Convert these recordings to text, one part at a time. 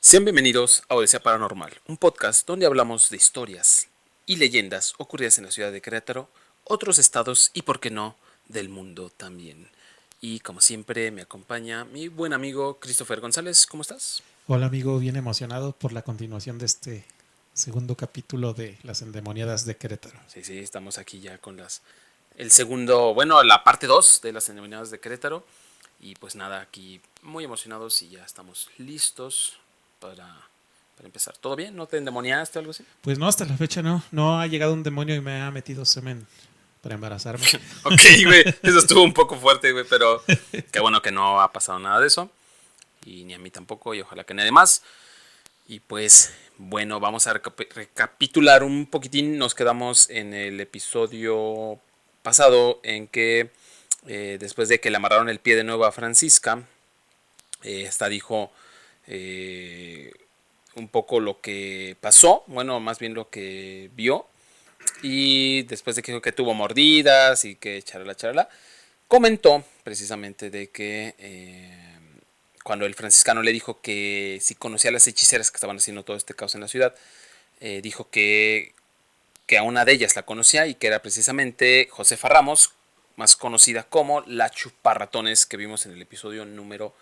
Sean bienvenidos a Odisea Paranormal, un podcast donde hablamos de historias y leyendas ocurridas en la ciudad de Querétaro, otros estados y, por qué no, del mundo también. Y como siempre me acompaña mi buen amigo Christopher González. ¿Cómo estás? Hola amigo, bien emocionado por la continuación de este segundo capítulo de Las Endemoniadas de Querétaro. Sí, estamos aquí ya con el segundo, bueno, la parte 2 de las denominadas de Querétaro. Y pues nada, aquí muy emocionados y ya estamos listos para, para empezar. ¿Todo bien? ¿No te endemoniaste o algo así? Pues no, hasta la fecha no ha llegado un demonio y me ha metido semen para embarazarme. Ok, güey, eso estuvo un poco fuerte, güey, pero qué bueno que no ha pasado nada de eso. Y ni a mí tampoco, y ojalá que nadie más. Y pues, bueno, vamos a recapitular un poquitín. Nos quedamos en el episodio pasado en que después de que le amarraron el pie de nuevo a Francisca, esta dijo eh, un poco lo que pasó, bueno, más bien lo que vio. Y después de que dijo que tuvo mordidas y que charala, comentó precisamente de que cuando el franciscano le dijo que si conocía a las hechiceras que estaban haciendo todo este caos en la ciudad, dijo que a una de ellas la conocía y que era precisamente Josefa Ramos, más conocida como la Chuparratones que vimos en el episodio número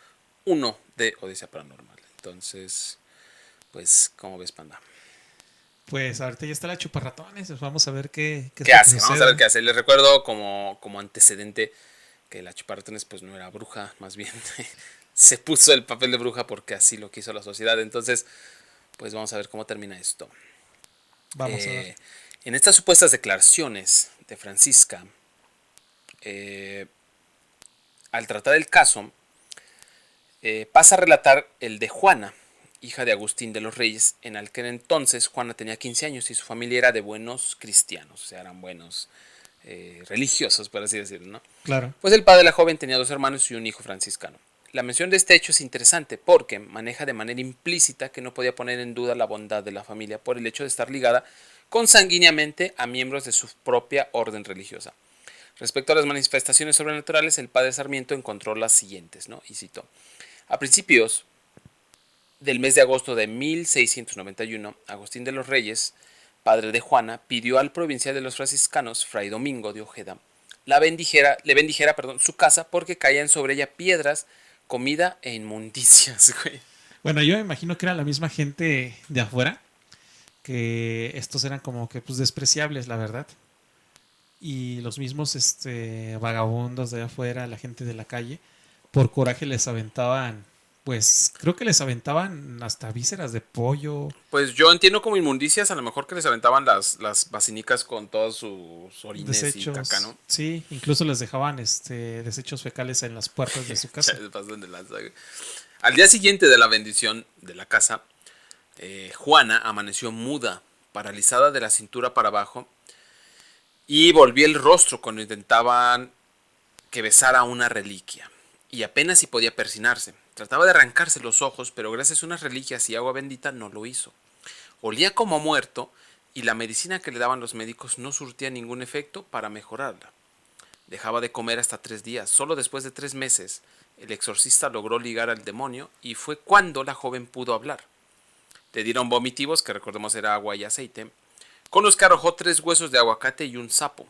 1 de Odisea Paranormal. Entonces, pues, ¿cómo ves, Panda? Pues ahorita ya está la chuparratones, pues vamos a ver qué es ¿Qué lo que hace? Vamos a ver sucede. qué hace. Les recuerdo como antecedente que la Chuparratones pues no era bruja, más bien se puso el papel de bruja porque así lo quiso la sociedad. Entonces, pues vamos a ver cómo termina esto. Vamos a ver. Eh, en estas supuestas declaraciones de Francisca, eh, al tratar el caso, pasa a relatar el de Juana, hija de Agustín de los Reyes. En aquel entonces Juana tenía 15 años y su familia era de buenos cristianos, o sea, eran buenos religiosos, por así decirlo, ¿no? Claro. Pues el padre de la joven tenía 2 hermanos y un hijo franciscano. La mención de este hecho es interesante porque maneja de manera implícita que no podía poner en duda la bondad de la familia por el hecho de estar ligada consanguíneamente a miembros de su propia orden religiosa. Respecto a las manifestaciones sobrenaturales, el padre Sarmiento encontró las siguientes, ¿no? Y citó: a principios del mes de agosto de 1691, Agustín de los Reyes, padre de Juana, pidió al provincial de los franciscanos, Fray Domingo de Ojeda, le bendijera su casa porque caían sobre ella piedras, comida e inmundicias, güey. Bueno, yo me imagino que era la misma gente de afuera, que estos eran como que pues despreciables, la verdad. Y los mismos vagabundos de afuera, la gente de la calle, por coraje les aventaban, pues creo que les aventaban hasta vísceras de pollo, Pues yo entiendo como inmundicias, a lo mejor que les aventaban las basinicas con todos sus orines y caca, desechos, ¿no? sí, incluso les dejaban desechos fecales en las puertas de su Ya casa. les pasan de lanza, güey. Al día siguiente de la bendición de la casa, Juana amaneció muda, paralizada de la cintura para abajo, y volvió el rostro cuando intentaban que besara una reliquia, y apenas si podía persinarse. Trataba de arrancarse los ojos, pero gracias a unas reliquias y agua bendita no lo hizo. Olía como muerto y la medicina que le daban los médicos no surtía ningún efecto para mejorarla. Dejaba de comer hasta 3 días. Solo después de 3 meses, el exorcista logró ligar al demonio y fue cuando la joven pudo hablar. Le dieron vomitivos, que recordemos era agua y aceite, con los que arrojó 3 huesos de aguacate y un sapo.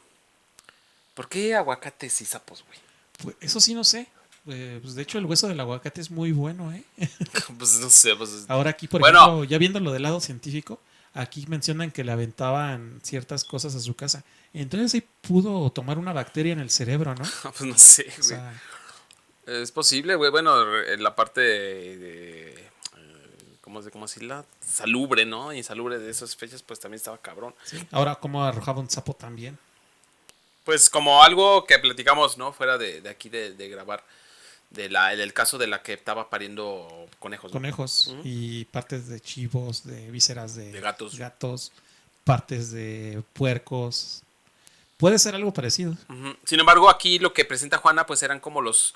¿Por qué aguacates y sapos, güey? Pues eso sí no sé. Pues de hecho el hueso del aguacate es muy bueno, ¿eh? Pues no sé, pues... Ahora aquí, por Bueno, ejemplo, ya viéndolo del lado científico, aquí mencionan que le aventaban ciertas cosas a su casa. Entonces ahí pudo tomar una bacteria en el cerebro, ¿no? pues no sé, O güey. sea, Es posible, güey. Bueno, en la parte ¿cómo decirla? Salubre, ¿no? Insalubre de esas fechas, pues también estaba cabrón. sí. Ahora, ¿cómo arrojaba un sapo también? Pues como algo que platicamos, ¿no? Fuera de aquí de grabar. Del caso de la que estaba pariendo conejos, ¿no? Conejos Ujú. y partes de chivos, de vísceras De de gatos. gatos, partes de puercos. Puede ser algo parecido. Ujú. Sin embargo, aquí lo que presenta Juana, pues eran como los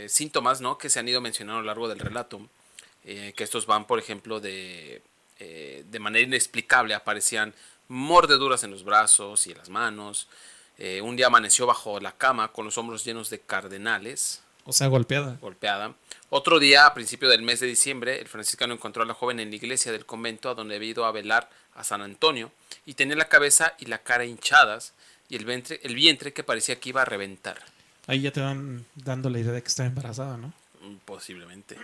síntomas, ¿no? Que se han ido mencionando a lo largo del relato. Que estos van, por ejemplo, de manera inexplicable. Aparecían mordeduras en los brazos y en las manos. Un día amaneció bajo la cama con los hombros llenos de cardenales. O sea, golpeada. golpeada. Otro día, a principio del mes de diciembre, el franciscano encontró a la joven en la iglesia del convento a donde había ido a velar a San Antonio y tenía la cabeza y la cara hinchadas y el vientre que parecía que iba a reventar. Ahí ya te van dando la idea de que está embarazada, ¿no? Posiblemente.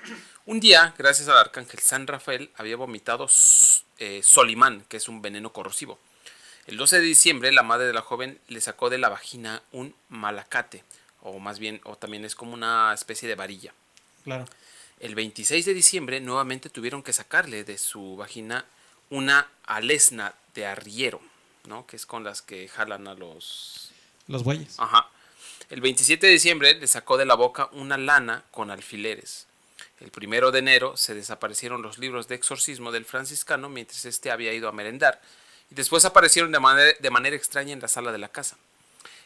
Un día, gracias al arcángel San Rafael, había vomitado Solimán, que es un veneno corrosivo. El 12 de diciembre, la madre de la joven le sacó de la vagina un malacate, o más bien, o también es como una especie de varilla. Claro. El 26 de diciembre, nuevamente tuvieron que sacarle de su vagina una alesna de arriero, ¿no? Que es con las que jalan a los... Los bueyes. Ajá. El 27 de diciembre le sacó de la boca una lana con alfileres. El 1 de enero se desaparecieron los libros de exorcismo del franciscano mientras éste había ido a merendar y después aparecieron de manera extraña en la sala de la casa.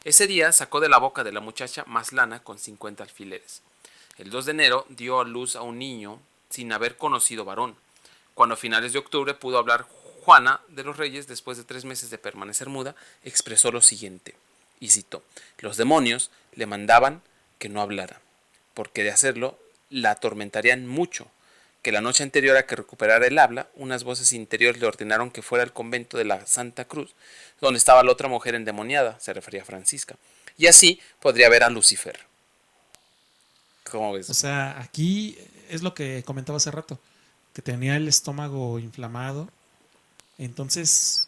Ese día sacó de la boca de la muchacha más lana con 50 alfileres. El 2 de enero dio a luz a un niño sin haber conocido varón. Cuando a finales de octubre pudo hablar, Juana de los Reyes, después de 3 meses de permanecer muda, expresó lo siguiente, y citó: los demonios le mandaban que no hablara, porque de hacerlo la atormentarían mucho, que la noche anterior a que recuperara el habla, unas voces interiores le ordenaron que fuera al convento de la Santa Cruz, donde estaba la otra mujer endemoniada, se refería a Francisca, y así podría ver a Lucifer. ¿Cómo ves? O sea, aquí es lo que comentaba hace rato, que tenía el estómago inflamado. Entonces,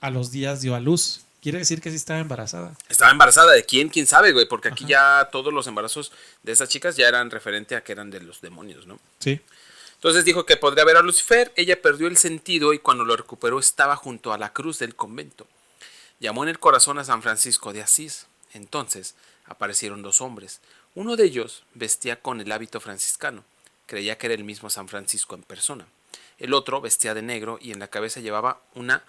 a los días dio a luz. Quiere decir que sí estaba embarazada. ¿Estaba embarazada de quién? ¿Quién sabe, güey? Porque aquí Ajá. ya todos los embarazos de esas chicas ya eran referente a que eran de los demonios, ¿no? Sí. Entonces dijo que podría ver a Lucifer. Ella perdió el sentido y cuando lo recuperó estaba junto a la cruz del convento. Llamó en el corazón a San Francisco de Asís. Entonces aparecieron 2 hombres. Uno de ellos vestía con el hábito franciscano. Creía que era el mismo San Francisco en persona. El otro vestía de negro y en la cabeza llevaba una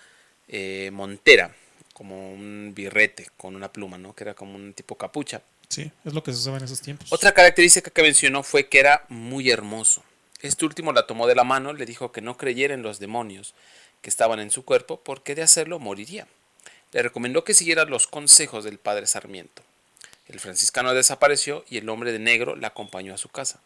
montera, como un birrete con una pluma, ¿no? Que era como un tipo capucha. Sí, es lo que se usaba en esos tiempos. Otra característica que mencionó fue que era muy hermoso. Este último la tomó de la mano, le dijo que no creyera en los demonios que estaban en su cuerpo, porque de hacerlo moriría. Le recomendó que siguiera los consejos del padre Sarmiento. El franciscano desapareció y el hombre de negro la acompañó a su casa.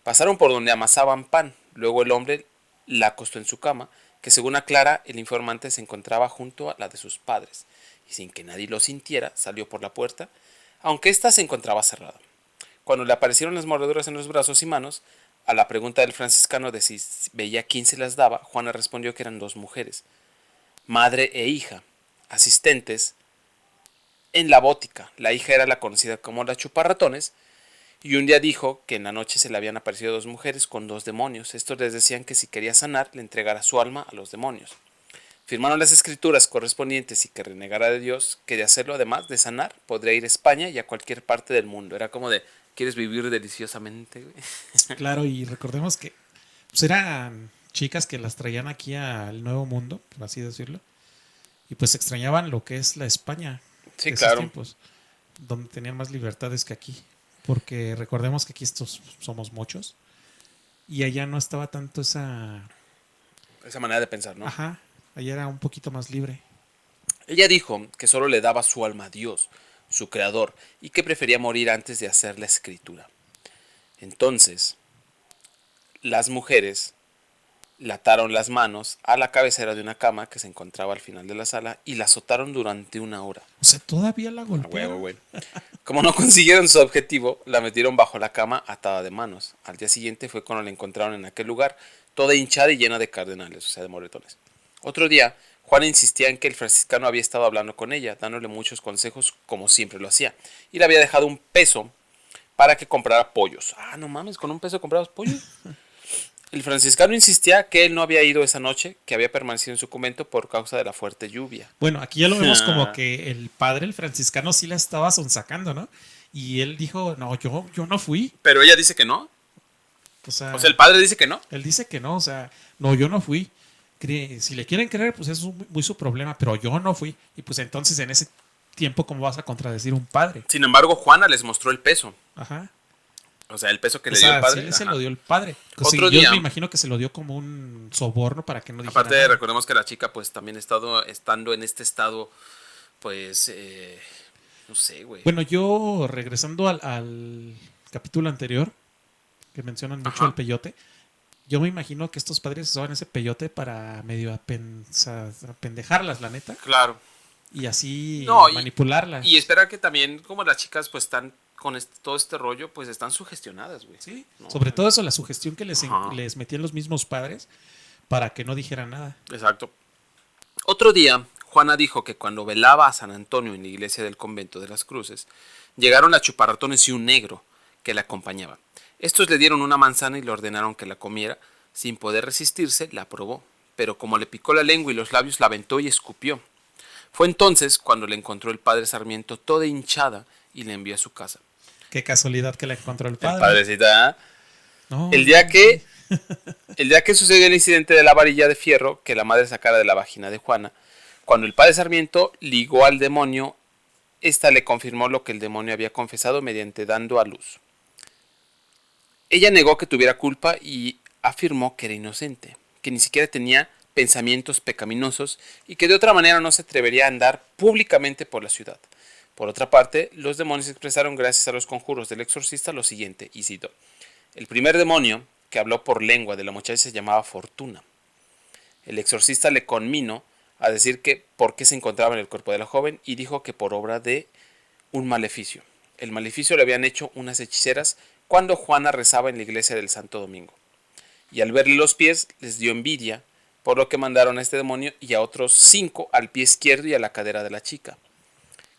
Pasaron por donde amasaban pan. Luego el hombre la acostó en su cama, que según aclara el informante se encontraba junto a la de sus padres, y sin que nadie lo sintiera salió por la puerta, aunque ésta se encontraba cerrada. Cuando le aparecieron las mordeduras en los brazos y manos, a la pregunta del franciscano de si veía quién se las daba, Juana respondió que eran 2 mujeres, madre e hija, asistentes en la bótica. La hija era la conocida como la chuparratones, y un día dijo que en la noche se le habían aparecido 2 mujeres con 2 demonios. Estos les decían que si quería sanar, le entregara su alma a los demonios. Firmaron las escrituras correspondientes y que renegara de Dios, que de hacerlo además de sanar, podría ir a España y a cualquier parte del mundo. Era como de, ¿quieres vivir deliciosamente, güey? Claro, y recordemos que pues, eran chicas que las traían aquí al Nuevo Mundo, por así decirlo. Y pues extrañaban lo que es la España Sí, de esos claro. tiempos, donde tenían más libertades que aquí. Porque recordemos que aquí estos somos muchos. Y allá no estaba tanto esa... Esa manera de pensar, ¿no? Ajá, allá era un poquito más libre. Ella dijo que solo le daba su alma a Dios, su creador, y que prefería morir antes de hacer la escritura. Entonces, las mujeres le ataron las manos a la cabecera de una cama que se encontraba al final de la sala y la azotaron durante 1 hora. O sea, todavía la A huevo, golpearon. güey. Como no consiguieron su objetivo, la metieron bajo la cama atada de manos. Al día siguiente fue cuando la encontraron en aquel lugar, toda hinchada y llena de cardenales, o sea, de moretones. Otro día, Juana insistía en que el franciscano había estado hablando con ella, dándole muchos consejos como siempre lo hacía, y le había dejado un peso para que comprara pollos. Ah, no mames, ¿con un peso comprabas pollos? El franciscano insistía que él no había ido esa noche, que había permanecido en su convento por causa de la fuerte lluvia. Bueno, aquí ya lo vemos como que el padre, el franciscano, sí la estaba sonsacando, ¿no? Y él dijo, no, yo no fui. Pero ella dice que no. O sea, O sea, el padre dice que no. él dice que no, o sea, no, yo no fui. Si le quieren creer, pues es muy su problema, pero yo no fui. Y pues entonces en ese tiempo, ¿cómo vas a contradecir un padre? Sin embargo, Juana les mostró el peso. Ajá. O sea, el peso que O le dio el sea, padre. sí se Ajá. lo dio el padre. Pues sí, Otro yo día, me imagino que se lo dio como un soborno para que no dijera aparte, nada. recordemos que la chica, pues también estando en este estado, pues No sé, güey. Bueno, yo regresando al capítulo anterior, que mencionan mucho el Ajá. peyote, yo me imagino que estos padres usaban ese peyote para medio apendejarlas, la neta, Claro. y así No, y manipularlas. espera que también, como las chicas pues están con todo este rollo, pues están sugestionadas, güey. Sí, No, sobre todo eso, la sugestión que ajá, les metían los mismos padres para que no dijeran nada. exacto. Otro día, Juana dijo que cuando velaba a San Antonio en la iglesia del convento de las Cruces, llegaron a chuparratones y un negro que la acompañaba. Estos le dieron una manzana y le ordenaron que la comiera. Sin poder resistirse, la probó, pero como le picó la lengua y los labios, la aventó y escupió. Fue entonces cuando le encontró el padre Sarmiento toda hinchada y la envió a su casa. Qué casualidad que la encontró el El padre. padrecita, ¿eh? No, El día no, sí. que El día que sucedió el incidente de la varilla de fierro que la madre sacara de la vagina de Juana, cuando el padre Sarmiento ligó al demonio, ésta le confirmó lo que el demonio había confesado mediante dando a luz. Ella negó que tuviera culpa y afirmó que era inocente, que ni siquiera tenía pensamientos pecaminosos y que de otra manera no se atrevería a andar públicamente por la ciudad. Por otra parte, los demonios expresaron gracias a los conjuros del exorcista lo siguiente, y cito: el primer demonio que habló por lengua de la muchacha se llamaba Fortuna. El exorcista le conminó a decir que por qué se encontraba en el cuerpo de la joven y dijo que por obra de un maleficio. El maleficio lo habían hecho unas hechiceras cuando Juana rezaba en la iglesia del Santo Domingo. Y al verle los pies les dio envidia, por lo que mandaron a este demonio y a otros 5 al pie izquierdo y a la cadera de la chica.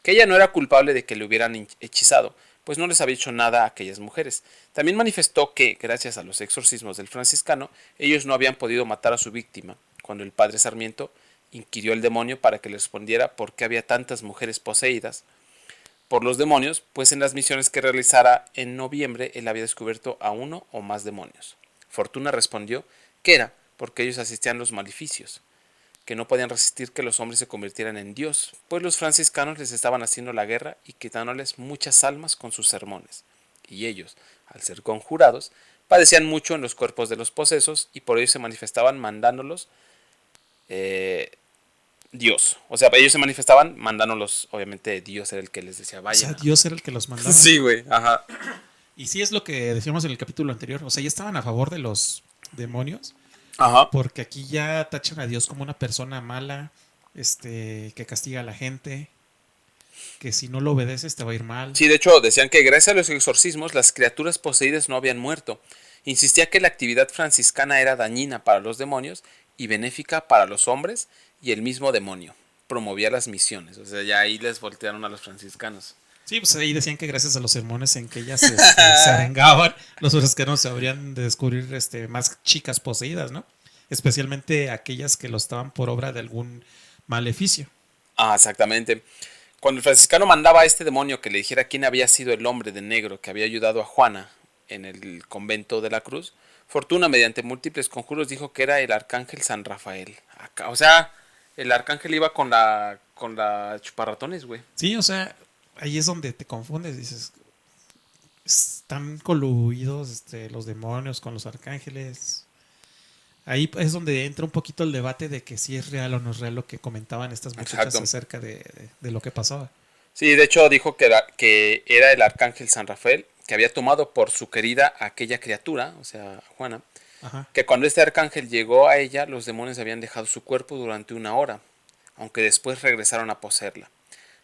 Que ella no era culpable de que le hubieran hechizado, pues no les había hecho nada a aquellas mujeres. También manifestó que, gracias a los exorcismos del franciscano, ellos no habían podido matar a su víctima, cuando el padre Sarmiento inquirió al demonio para que le respondiera por qué había tantas mujeres poseídas por los demonios, pues en las misiones que realizara en noviembre él había descubierto a uno o más demonios. Fortuna respondió que era porque ellos asistían a los maleficios, que no podían resistir que los hombres se convirtieran en Dios, pues los franciscanos les estaban haciendo la guerra y quitándoles muchas almas con sus sermones. Y ellos, al ser conjurados, padecían mucho en los cuerpos de los posesos y por ello se manifestaban mandándolos eh, Dios. O sea, ellos se manifestaban mandándolos, obviamente Dios era el que les decía, O sea, vayan. Dios era el que los mandaba. Sí, güey, ajá. Y sí es lo que decíamos en el capítulo anterior. O sea, ya estaban a favor de los demonios. Ajá. Porque aquí ya tachan a Dios como una persona mala, que castiga a la gente, que si no lo obedeces te va a ir mal. Sí, de hecho, decían que gracias a los exorcismos las criaturas poseídas no habían muerto. Insistía que la actividad franciscana era dañina para los demonios y benéfica para los hombres y el mismo demonio. Promovía las misiones. O sea, ya ahí les voltearon a los franciscanos. Sí, pues ahí decían que gracias a los sermones en que ellas se arengaban, los franciscanos se habrían de descubrir más chicas poseídas, ¿no? Especialmente aquellas que lo estaban por obra de algún maleficio. Ah, exactamente. Cuando el franciscano mandaba a este demonio que le dijera quién había sido el hombre de negro que había ayudado a Juana en el convento de la Cruz, Fortuna, mediante múltiples conjuros, dijo que era el arcángel San Rafael. Acá, o sea, el arcángel iba con la chuparratones, güey. Sí, o sea, ahí es donde te confundes, dices, están coluidos los demonios con los arcángeles. Ahí es donde entra un poquito el debate de que si es real o no es real lo que comentaban estas muchachas Exacto. acerca de lo que pasaba. Sí, de hecho dijo que era el arcángel San Rafael, que había tomado por su querida aquella criatura, o sea, Juana, Ajá. que cuando este arcángel llegó a ella, los demonios habían dejado su cuerpo durante una hora, aunque después regresaron a poseerla.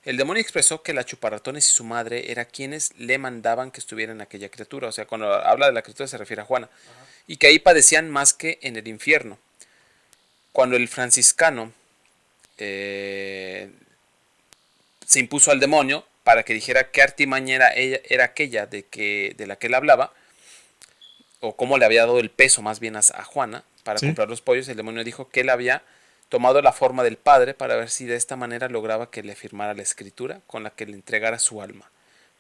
El demonio expresó que la chuparratones y su madre eran quienes le mandaban que estuviera en aquella criatura, o sea, cuando habla de la criatura se refiere a Juana, y que ahí padecían más que en el infierno. Cuando el franciscano eh, se impuso al demonio para que dijera qué artimaña era aquella de la que él hablaba, o cómo le había dado el peso más bien a Juana para Sí. comprar los pollos, el demonio dijo que él había tomado la forma del padre para ver si de esta manera lograba que le firmara la escritura con la que le entregara su alma.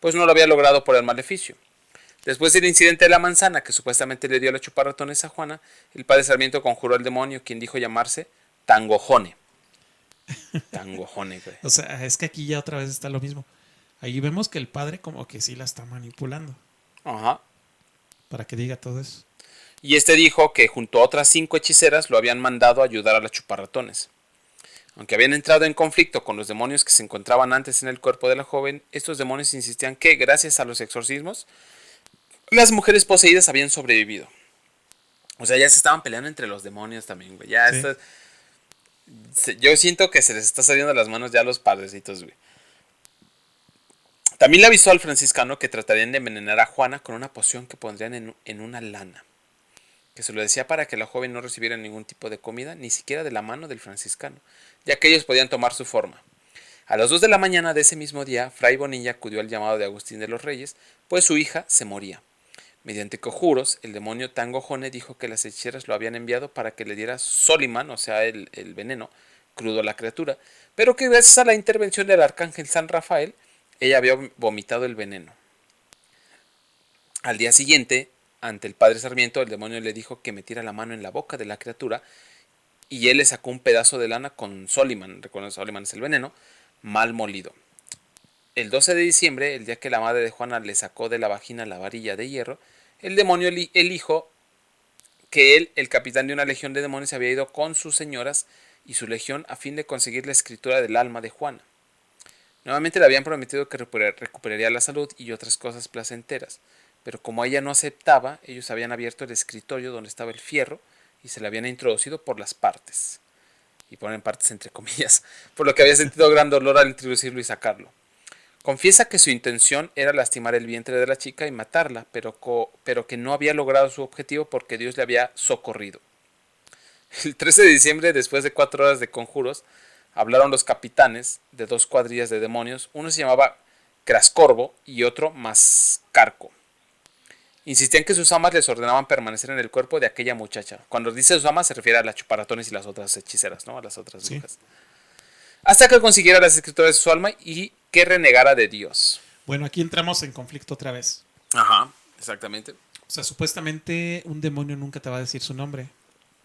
Pues no lo había logrado por el maleficio. Después del incidente de la manzana que supuestamente le dio la chuparratones a Juana, el padre Sarmiento conjuró al demonio, quien dijo llamarse Tangojone. Tangojone, güey. O sea, es que aquí ya otra vez está lo mismo. Ahí vemos que el padre como que sí la está manipulando Ajá. para que diga todo eso. Y este dijo que junto a otras 5 hechiceras lo habían mandado a ayudar a las chuparratones. Aunque habían entrado en conflicto con los demonios que se encontraban antes en el cuerpo de la joven, estos demonios insistían que, gracias a los exorcismos, las mujeres poseídas habían sobrevivido. O sea, ya se estaban peleando entre los demonios también, güey. Ya Sí. yo siento que se les está saliendo de las manos ya a los padrecitos, güey. También le avisó al franciscano que tratarían de envenenar a Juana con una poción que pondrían en una lana. Que se lo decía para que la joven no recibiera ningún tipo de comida, ni siquiera de la mano del franciscano, ya que ellos podían tomar su forma. A las 2 de la mañana de ese mismo día, Fray Bonilla acudió al llamado de Agustín de los Reyes, pues su hija se moría. Mediante conjuros, el demonio Tangojone dijo que las hechiceras lo habían enviado para que le diera Soliman, o sea, el veneno, crudo a la criatura, pero que gracias a la intervención del arcángel San Rafael, ella había vomitado el veneno. Al día siguiente, ante el padre Sarmiento, el demonio le dijo que metiera la mano en la boca de la criatura y él le sacó un pedazo de lana con Soliman, recuerden, Soliman es el veneno, mal molido. El 12 de diciembre, el día que la madre de Juana le sacó de la vagina la varilla de hierro, el demonio elijo que él, el capitán de una legión de demonios, había ido con sus señoras y su legión a fin de conseguir la escritura del alma de Juana. Nuevamente le habían prometido que recuperaría la salud y otras cosas placenteras, pero como ella no aceptaba, ellos habían abierto el escritorio donde estaba el fierro y se le habían introducido por las partes, y ponen partes entre comillas, por lo que había sentido gran dolor al introducirlo y sacarlo. Confiesa que su intención era lastimar el vientre de la chica y matarla, pero que no había logrado su objetivo porque Dios le había socorrido. El 13 de diciembre, después de 4 horas de conjuros, hablaron los capitanes de 2 cuadrillas de demonios. Uno se llamaba Crascorbo y otro Mascarco. Insistían que sus amas les ordenaban permanecer en el cuerpo de aquella muchacha. Cuando dice sus amas se refiere a las chuparatones y las otras hechiceras, ¿no? A las otras brujas. Sí. Hasta que consiguiera las escrituras de su alma y que renegara de Dios. Bueno, aquí entramos en conflicto otra vez. Ajá, exactamente. O sea, supuestamente un demonio nunca te va a decir su nombre.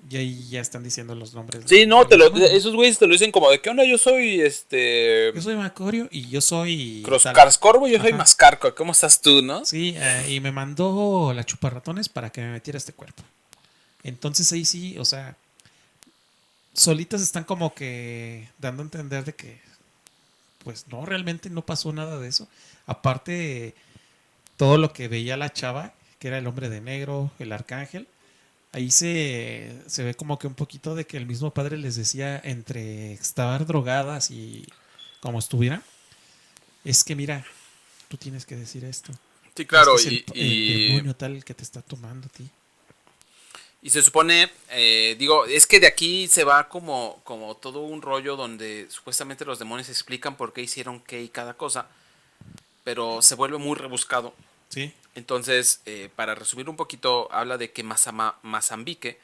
Y ahí ya están diciendo los nombres Sí, no, de los demonios. esos güeyes te lo dicen como de, ¿qué onda? Yo soy, Yo soy Macorio y yo soy tal. Carscorbo, yo soy Ajá. Mascarco. ¿Cómo estás tú, no? Sí, y me mandó la chuparratones para que me metiera este cuerpo. Entonces ahí sí, o sea, solitas están como que dando a entender de que, pues no, realmente no pasó nada de eso. Aparte, todo lo que veía la chava, que era el hombre de negro, el arcángel, ahí se ve como que un poquito de que el mismo padre les decía entre estar drogadas y como estuvieran, es que mira, tú tienes que decir esto. Sí, Este claro, es el demonio tal que te está tomando a ti. y se supone, digo, es que de aquí se va como todo un rollo donde supuestamente los demonios explican por qué hicieron qué y cada cosa, pero se vuelve muy rebuscado. Sí, Entonces, para resumir un poquito, habla de que Mazambique,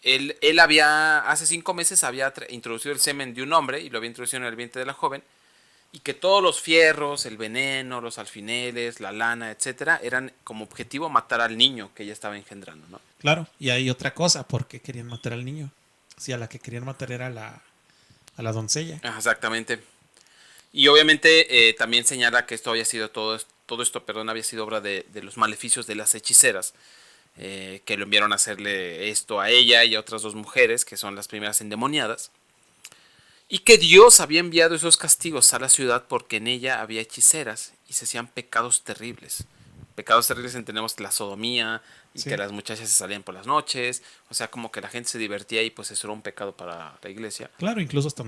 él había, hace 5 meses había introducido el semen de un hombre y lo había introducido en el vientre de la joven, y que todos los fierros, el veneno, los alfineles, la lana, etcétera, eran como objetivo matar al niño que ella estaba engendrando, ¿no? claro. Y hay otra cosa, ¿por qué querían matar al niño? Sí, a la que querían matar era a la doncella. Exactamente. Y obviamente también señala que esto había sido todo esto, perdón, había sido obra de los maleficios de las hechiceras, que lo enviaron a hacerle esto a ella y a otras 2 mujeres, que son las primeras endemoniadas, y que Dios había enviado esos castigos a la ciudad porque en ella había hechiceras y se hacían pecados terribles. Pecados terribles entendemos la sodomía y que Sí, las muchachas se salían por las noches, o sea, como que la gente se divertía y pues eso era un pecado para la iglesia. claro, incluso hasta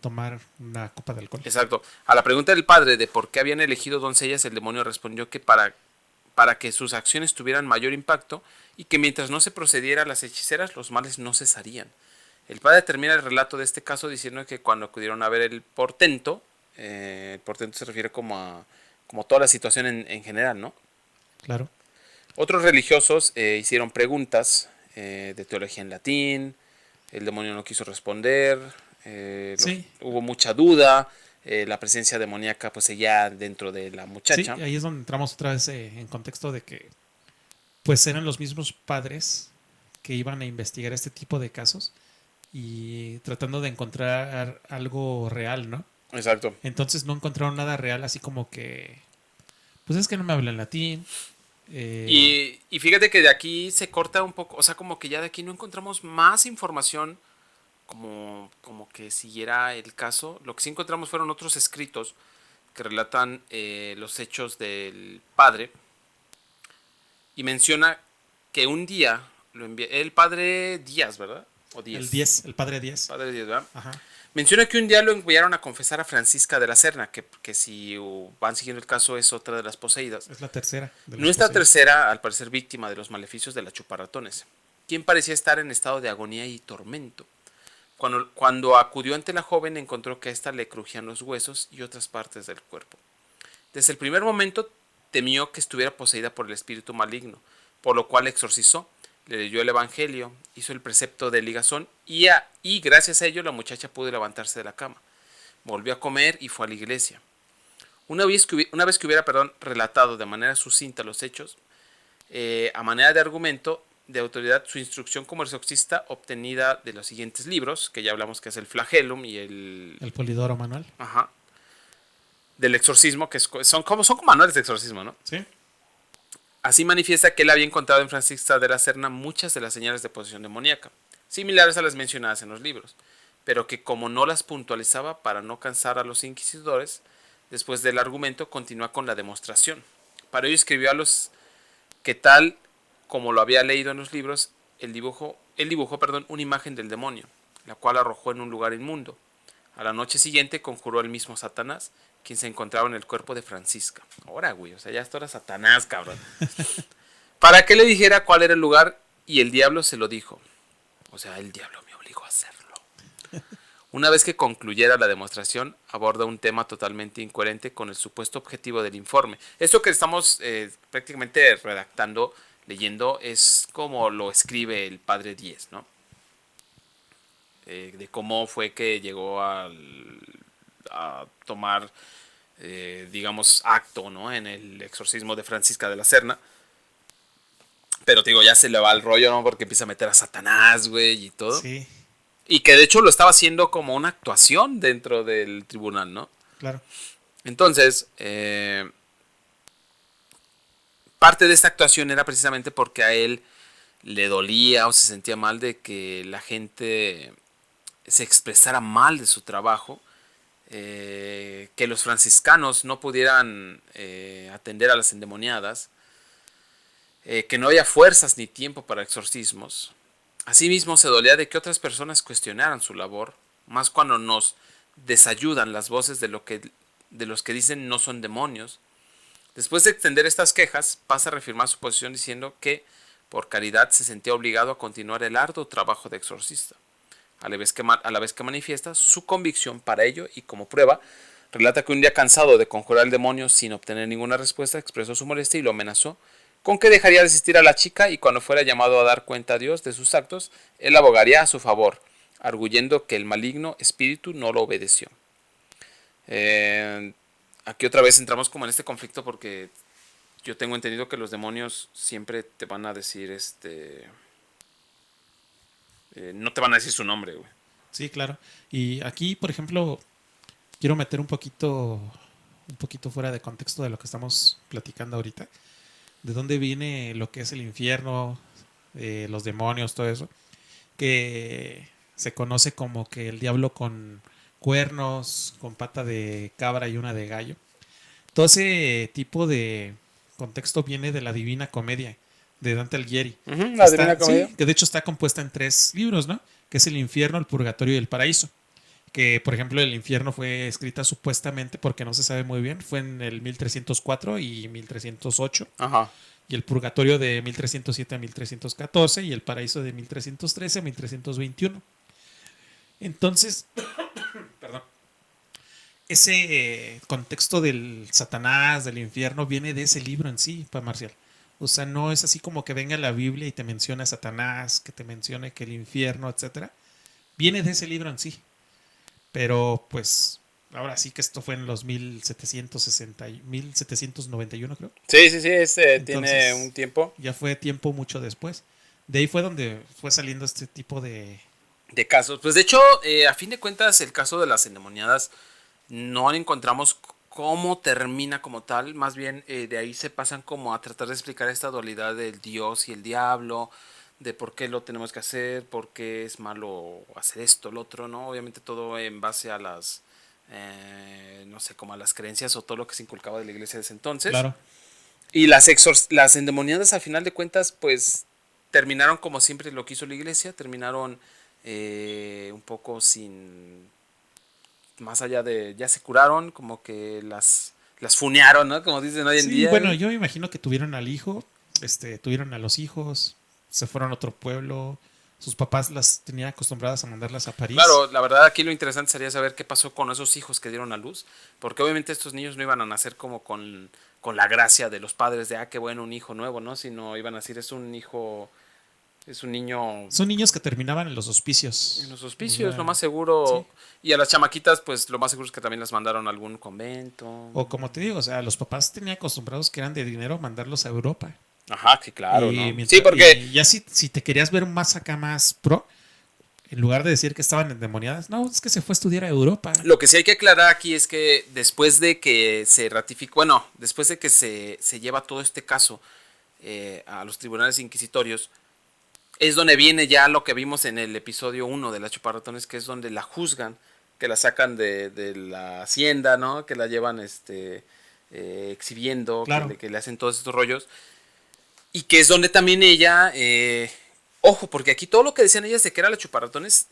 tomar una copa de alcohol. Exacto. A la pregunta del padre de por qué habían elegido doncellas, el demonio respondió que para que sus acciones tuvieran mayor impacto y que mientras no se procediera a las hechiceras, los males no cesarían. El padre termina el relato de este caso diciendo que cuando acudieron a ver el portento se refiere como toda la situación en general, ¿no? Claro. Otros religiosos hicieron preguntas de teología en latín, el demonio no quiso responder, Sí, hubo mucha duda, la presencia demoníaca pues seguía dentro de la sí, muchacha. ahí es donde entramos otra vez en contexto de que pues eran los mismos padres que iban a investigar este tipo de casos y tratando de encontrar algo real, ¿no? Exacto. Entonces no encontraron nada real, así como que, pues es que no me hablan latín. Y fíjate que de aquí se corta un poco, o sea, como que ya de aquí no encontramos más información como que siguiera el caso. Lo que sí encontramos fueron otros escritos que relatan los hechos del padre y menciona que un día lo envía el padre Díaz, ¿verdad? O El Díez. 10, el padre 10. Padre Díaz, ¿verdad? Ajá. Menciona que un día lo enviaron a confesar a Francisca de la Serna, que si van siguiendo el caso es otra de las poseídas. Es la tercera de las Nuestra poseídas. tercera, al parecer víctima de los maleficios de la chuparratones, quien parecía estar en estado de agonía y tormento. Cuando acudió ante la joven encontró que a ésta le crujían los huesos y otras partes del cuerpo. Desde el primer momento temió que estuviera poseída por el espíritu maligno, por lo cual exorcizó, le leyó el evangelio, hizo el precepto de ligazón y gracias a ello la muchacha pudo levantarse de la cama. Volvió a comer y fue a la iglesia. Una vez que hubiera relatado de manera sucinta los hechos, a manera de argumento de autoridad, su instrucción como exorcista obtenida de los siguientes libros, que ya hablamos que es el Flagellum y El Polidoro Manual. Ajá. Del exorcismo, que son como manuales de exorcismo, ¿no? Sí. Así manifiesta que él había encontrado en Francisca de la Serna muchas de las señales de posesión demoníaca, similares a las mencionadas en los libros, pero que como no las puntualizaba para no cansar a los inquisidores, después del argumento continúa con la demostración. Para ello escribió a los que tal como lo había leído en los libros, él dibujó una imagen del demonio, la cual arrojó en un lugar inmundo. A la noche siguiente conjuró el mismo Satanás, quien se encontraba en el cuerpo de Francisca. Ahora, güey, o sea, ya esto era Satanás, cabrón. Para que le dijera cuál era el lugar y el diablo se lo dijo. O sea, el diablo me obligó a hacerlo. Una vez que concluyera la demostración, aborda un tema totalmente incoherente con el supuesto objetivo del informe. Esto que estamos prácticamente redactando, leyendo, es como lo escribe el padre Díez, ¿no? De cómo fue que llegó a tomar, digamos, acto, ¿no? En el exorcismo de Francisca de la Serna. Pero te digo, ya se le va el rollo, ¿no? Porque empieza a meter a Satanás, güey, y todo. Sí, Y que de hecho lo estaba haciendo como una actuación dentro del tribunal, ¿no? claro. Entonces, parte de esta actuación era precisamente porque a él le dolía o se sentía mal de que la gente se expresara mal de su trabajo, que los franciscanos no pudieran atender a las endemoniadas, que no había fuerzas ni tiempo para exorcismos. Asimismo, se dolía de que otras personas cuestionaran su labor, más cuando nos desayudan las voces de los que dicen no son demonios. Después de extender estas quejas, pasa a reafirmar su posición diciendo que, por caridad, se sentía obligado a continuar el arduo trabajo de exorcista, a la vez que manifiesta su convicción para ello y como prueba, relata que un día cansado de conjurar al demonio sin obtener ninguna respuesta, expresó su molestia y lo amenazó con que dejaría de asistir a la chica y cuando fuera llamado a dar cuenta a Dios de sus actos, él abogaría a su favor, arguyendo que el maligno espíritu no lo obedeció. Aquí otra vez entramos como en este conflicto porque yo tengo entendido que los demonios siempre te van a decir, no te van a decir su nombre, güey. Sí, claro. Y aquí, por ejemplo, quiero meter un poquito fuera de contexto de lo que estamos platicando ahorita. De dónde viene lo que es el infierno, los demonios, todo eso. Que se conoce como que el diablo con cuernos, con pata de cabra y una de gallo. Todo ese tipo de contexto viene de la Divina Comedia de Dante Alighieri. La Divina Comedia. Sí, que de hecho está compuesta en 3 libros, ¿no? Que es el infierno, el purgatorio y el paraíso. Que, por ejemplo, el infierno fue escrita supuestamente, porque no se sabe muy bien, fue en el 1304 y 1308. Ajá. Y el purgatorio de 1307 a 1314 y el paraíso de 1313 a 1321. Entonces, perdón, ese contexto del Satanás, del infierno, viene de ese libro en sí, pa Marcial. O sea, no es así como que venga la Biblia y te menciona a Satanás, que te mencione que el infierno, etcétera. Viene de ese libro en sí. Pero pues ahora sí que esto fue en los 1791, creo. Sí, sí, sí, Entonces, tiene un tiempo. Ya fue tiempo mucho después. De ahí fue donde fue saliendo este tipo de... De casos. Pues de hecho, a fin de cuentas, el caso de las endemoniadas no encontramos cómo termina como tal. Más bien de ahí se pasan como a tratar de explicar esta dualidad del Dios y el diablo, de por qué lo tenemos que hacer, por qué es malo hacer esto, lo otro, ¿no? Obviamente todo en base a las, no sé, como a las creencias o todo lo que se inculcaba de la iglesia de ese entonces. Claro. Y las endemoniadas, al final de cuentas, pues terminaron como siempre lo que hizo la iglesia, terminaron un poco sin, más allá de, ya se curaron, como que las funearon, ¿no? Como dicen hoy en Sí, día. bueno, yo me imagino que tuvieron al hijo, tuvieron a los hijos, se fueron a otro pueblo, sus papás las tenían acostumbradas a mandarlas a París. Claro, la verdad aquí lo interesante sería saber qué pasó con esos hijos que dieron a luz, porque obviamente estos niños no iban a nacer como con la gracia de los padres de, qué bueno, un hijo nuevo, ¿no? Sino iban a decir, es un hijo, es un niño Son niños que terminaban en los en hospicios. los O hospicios, lo sea, más sí. seguro. Y a las chamaquitas, pues lo más seguro es que también las mandaron a algún convento. O como te digo, o sea, los papás tenían acostumbrados que eran de dinero mandarlos a Europa. Ajá, que claro, Y, ¿no? Sí, mientras, porque y ya si te querías ver más acá, más pro, en lugar de decir que estaban endemoniadas, no, es que se fue a estudiar a Europa. lo que sí hay que aclarar aquí es que después de que se ratificó, bueno, después de que se lleva todo este caso a los tribunales inquisitorios, es donde viene ya lo que vimos en el episodio 1 de las chuparratones, que es donde la juzgan, que la sacan de la hacienda, ¿no? Que la llevan exhibiendo, Claro. que le hacen todos estos rollos. Y que es donde también ella, ojo, porque aquí todo lo que decían ellas de que era la chuparratones,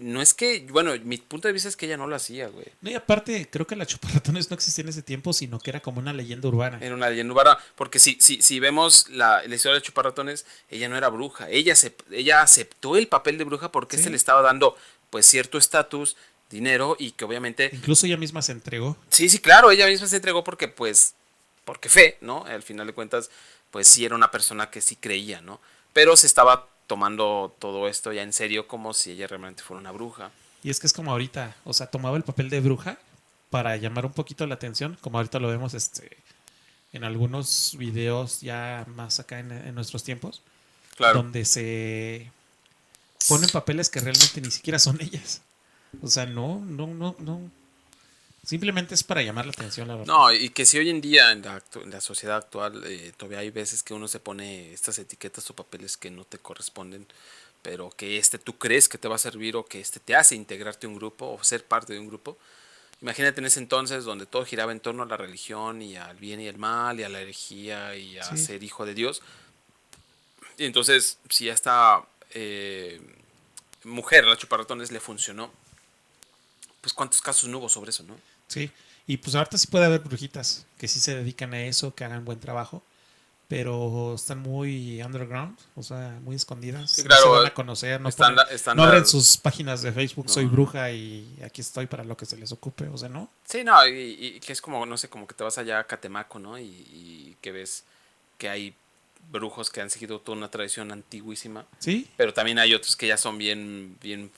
no es que, bueno, mi punto de vista es que ella no lo hacía, güey. No, y aparte, creo que la chuparratones no existía en ese tiempo, sino que era como una leyenda urbana. Era una leyenda urbana, porque si vemos la historia de chuparratones, ella no era bruja, ella aceptó el papel de bruja porque se le Sí. estaba dando pues cierto estatus, dinero y que obviamente, Incluso ella misma se entregó. sí, sí, claro, ella misma se entregó porque pues, porque fe, ¿no? Al final de cuentas, pues sí era una persona que sí creía, ¿no? Pero se estaba tomando todo esto ya en serio como si ella realmente fuera una bruja. Y es que es como ahorita, o sea, tomaba el papel de bruja para llamar un poquito la atención, como ahorita lo vemos en algunos videos ya más acá en nuestros tiempos, Claro. donde se ponen papeles que realmente ni siquiera son ellas. O sea, no. Simplemente es para llamar la atención, la verdad. No, y que si hoy en día en la sociedad actual todavía hay veces que uno se pone estas etiquetas o papeles que no te corresponden, pero que tú crees que te va a servir o que te hace integrarte a un grupo o ser parte de un grupo. Imagínate en ese entonces donde todo giraba en torno a la religión y al bien y el mal y a la herejía y a Sí. ser hijo de Dios. Y entonces, si a esta mujer, la chuparratones, le funcionó, pues cuántos casos no hubo sobre eso, ¿no? Sí. Y pues ahorita sí puede haber brujitas que sí se dedican a eso, que hagan buen trabajo, pero están muy underground, o sea, muy escondidas. Sí, No se claro, dan a conocer, están, no abren sus páginas de Facebook, soy no. bruja y aquí estoy para lo que se les ocupe, o sea, ¿no? Sí, no, y que es como, no sé, como que te vas allá a Catemaco, ¿no? Y que ves que hay brujos que han seguido toda una tradición antiguísima, Sí. pero también hay otros que ya son bien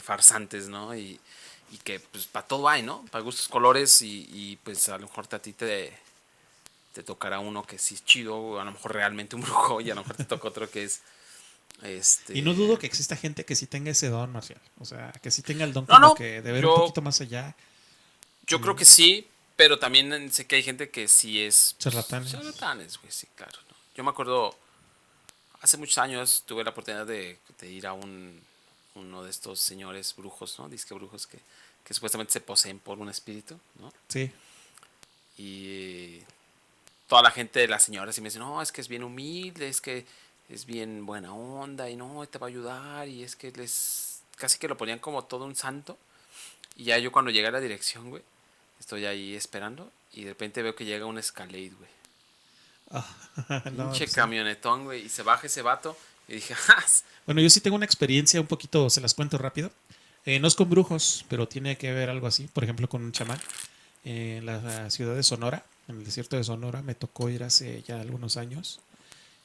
farsantes, ¿no? Y que pues para todo hay, ¿no? Para gustos colores y pues a lo mejor a ti te tocará uno que sí es chido, o a lo mejor realmente un brujo, y a lo mejor te toca otro que es Y no dudo que exista gente que sí tenga ese don, Marcial. O sea, que sí tenga el don No, como no, que de ver un yo, poquito más allá. yo creo Y que sí, pero también sé que hay gente que sí es pues, charlatanes. charlatanes, güey, sí, claro, ¿no? Yo me acuerdo, hace muchos años tuve la oportunidad de ir a uno de estos señores brujos, ¿no? Disque brujos que supuestamente se poseen por un espíritu, ¿no? Sí. Y toda la gente de las señoras y me dicen, no, es que es bien humilde, es que es bien buena onda y no, te va a ayudar y es que casi que lo ponían como todo un santo. Y ya yo cuando llegué a la dirección, güey, estoy ahí esperando y de repente veo que llega un Escalade, güey. No, Pinche pues sí. camionetón, güey, y se baja ese vato y dije, ¡ah! Bueno, yo sí tengo una experiencia un poquito, se las cuento rápido. No es con brujos, pero tiene que ver algo así. Por ejemplo, con un chamán. En la ciudad de Sonora, en el desierto de Sonora, me tocó ir hace ya algunos años.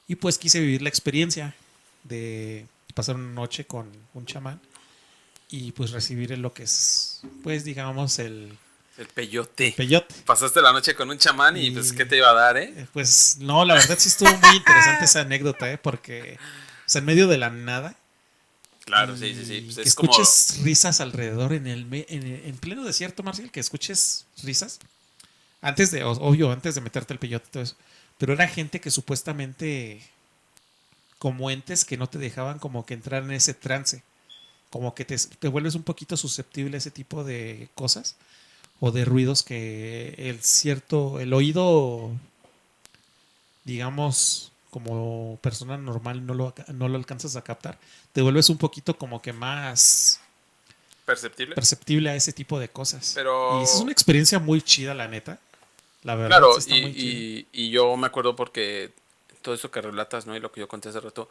Y pues quise vivir la experiencia de pasar una noche con un chamán y pues recibir lo que es, pues digamos, El el peyote. peyote. Pasaste la noche con un chamán y pues, ¿qué Y te iba a dar, eh? pues no, la verdad sí estuvo muy interesante esa anécdota, porque, o sea, en medio de la nada Claro, sí, sí, sí. y Pues que es como. escuches risas alrededor en pleno desierto, Marcial, que escuches risas. Antes de, obvio, antes de meterte el peyote y todo eso. Pero era gente que supuestamente como entes que no te dejaban como que entrar en ese trance, como que te vuelves un poquito susceptible a ese tipo de cosas o de ruidos que el oído, digamos, como persona normal no lo alcanzas a captar, te vuelves un poquito como que más Perceptible. perceptible a ese tipo de cosas. Y es Pero, una experiencia muy chida, la neta. La verdad, sí claro, está muy chida. y yo me acuerdo porque todo eso que relatas, ¿no? Y lo que yo conté hace rato,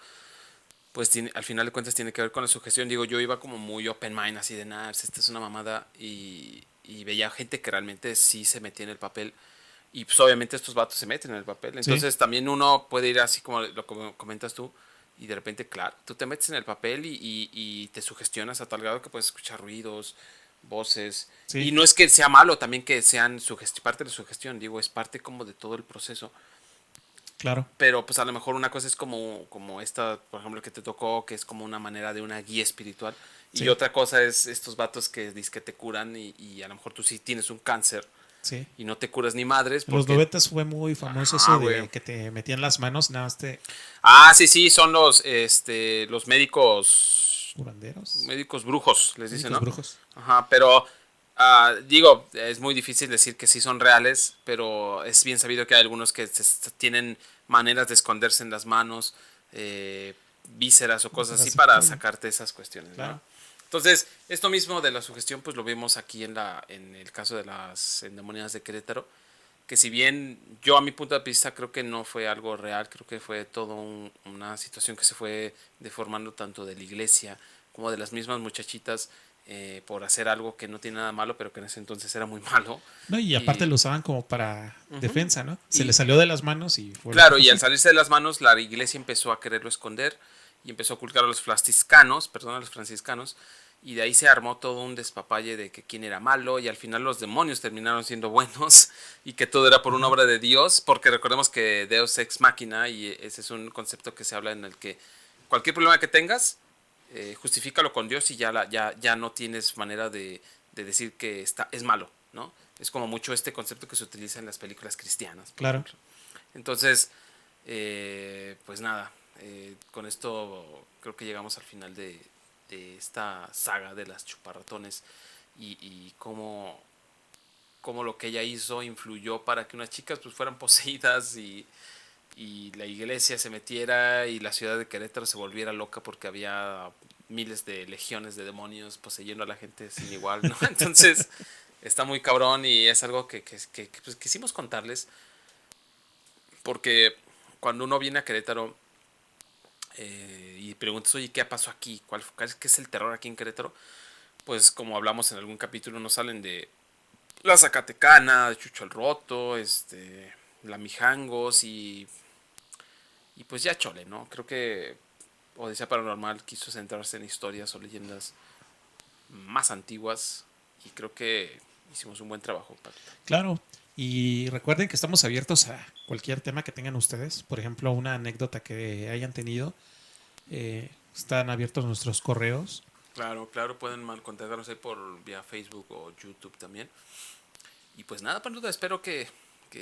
pues al final de cuentas tiene que ver con la sugestión. Digo, yo iba como muy open mind, así de nada, pues, esta es una mamada. Y veía gente que realmente sí se metía en el papel. Y pues obviamente estos vatos se meten en el papel. Sí, Entonces también uno puede ir así como lo comentas tú. Y de repente, claro, tú te metes en el papel y te sugestionas a tal grado que puedes escuchar ruidos, voces. sí, Y no es que sea malo también que sean parte de la sugestión, digo, es parte como de todo el proceso. claro. Pero pues a lo mejor una cosa es como esta, por ejemplo, que te tocó, que es como una manera de una guía espiritual. Y Sí, otra cosa es estos vatos que dicen que te curan y a lo mejor tú sí tienes un cáncer sí. y no te curas ni madres En los porque... 90 fue muy famoso Ajá, eso güey. de que te metían las manos, nada más Ah, sí, sí, son los curanderos, médicos brujos, les dicen, médicos ¿no? brujos. Ajá, pero digo, es muy difícil decir que sí son reales, pero es bien sabido que hay algunos que tienen maneras de esconderse en las manos, eh, vísceras o cosas así Vísceras y para polvo, sacarte esas cuestiones, ¿no? claro. Entonces, esto mismo de la sugestión, pues lo vimos aquí en el caso de las endemoniadas de Querétaro, que si bien yo a mi punto de vista creo que no fue algo real, creo que fue todo una situación que se fue deformando tanto de la iglesia como de las mismas muchachitas por hacer algo que no tiene nada malo, pero que en ese entonces era muy malo. No, y aparte Y, lo usaban como para ujú, defensa, ¿no? Se le y salió de las manos y fue lo que claro, y al pasó. salirse de las manos, la iglesia empezó a quererlo esconder y empezó a ocultar a los franciscanos, perdón, a los franciscanos, y de ahí se armó todo un despapalle de que quién era malo y al final los demonios terminaron siendo buenos y que todo era por una Ajá, obra de Dios, porque recordemos que Deus ex machina y ese es un concepto que se habla en el que cualquier problema que tengas, justifícalo con Dios y ya no tienes manera de decir que es malo, ¿no? Es como mucho este concepto que se utiliza en las películas cristianas, por claro. ejemplo. Entonces, pues nada, con esto creo que llegamos al final de esta saga de las chuparratones y cómo lo que ella hizo influyó para que unas chicas pues fueran poseídas y la iglesia se metiera y la ciudad de Querétaro se volviera loca porque había miles de legiones de demonios poseyendo a la gente sin igual, ¿no? Entonces está muy cabrón y es algo que pues, quisimos contarles porque cuando uno viene a Querétaro y preguntas, oye, ¿qué pasó aquí? ¿Qué es el terror aquí en Querétaro? Pues como hablamos en algún capítulo, nos salen de la Zacatecana, de Chucho el Roto, la Mijangos y pues ya chole, ¿no? Creo que Odisea Paranormal quiso centrarse en historias o leyendas más antiguas y creo que hicimos un buen trabajo, Paquita. Claro. Y recuerden que estamos abiertos a cualquier tema que tengan ustedes. Por ejemplo, una anécdota que hayan tenido. Están abiertos nuestros correos. Claro, claro, pueden contactarnos ahí por vía Facebook o YouTube también. Y pues nada, Panuda, espero que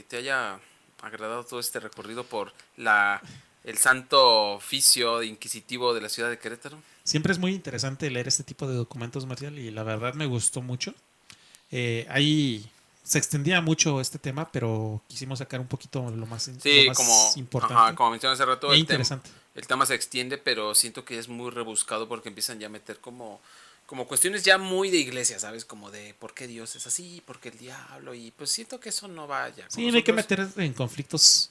te haya agradado todo este recorrido por el santo oficio inquisitivo de la ciudad de Querétaro. Siempre es muy interesante leer este tipo de documentos, Marcial, y la verdad me gustó mucho. Ahí se extendía mucho este tema, pero quisimos sacar un poquito lo Sí, más ajá, importante como mencioné hace rato, e interesante. el tema se extiende, pero siento que es muy rebuscado porque empiezan ya a meter como cuestiones ya muy de iglesia, ¿sabes? Como de por qué Dios es así, por qué el diablo, y pues siento que eso no va ya con Sí, no hay que nosotros. meter en conflictos.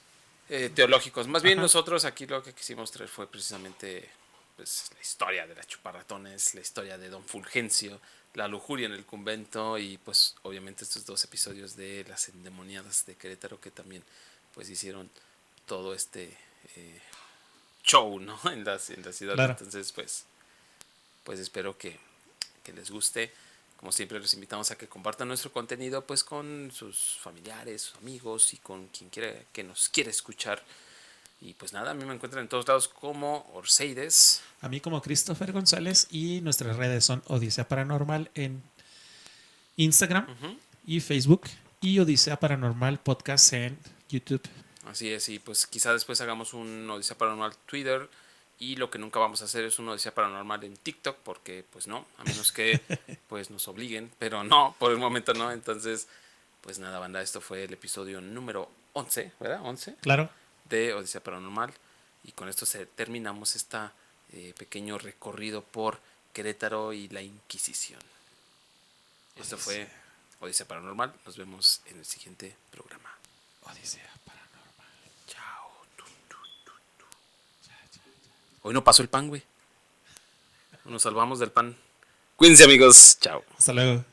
Teológicos. Más bien Ajá, nosotros aquí lo que quisimos traer fue precisamente pues, la historia de las chuparratones, la historia de Don Fulgencio, la lujuria en el convento y pues obviamente estos dos episodios de las endemoniadas de Querétaro que también pues hicieron todo este eh, show, ¿no? En la ciudad. claro. Entonces pues espero que les guste. Como siempre los invitamos a que compartan nuestro contenido pues con sus familiares, sus amigos y con quien quiera que nos quiera escuchar. Y pues nada, a mí me encuentran en todos lados como Orseides. A mí como Christopher González y nuestras redes son Odisea Paranormal en Instagram Ujú. y Facebook y Odisea Paranormal Podcast en YouTube. Así es, y pues quizá después hagamos un Odisea Paranormal Twitter Y lo que nunca vamos a hacer es una odisea paranormal en TikTok, porque pues no, a menos que pues nos obliguen, pero no, por el momento no. Entonces, pues nada, banda, esto fue el episodio número 11, ¿verdad? 11 Claro. de Odisea Paranormal. Y con esto terminamos este pequeño recorrido por Querétaro y la Inquisición. Esto fue Odisea Paranormal. Nos vemos en el siguiente programa. Odisea paranormal. Chao. Hoy no pasó el pan, güey. Nos salvamos del pan. Cuídense, amigos. Chao. Hasta luego.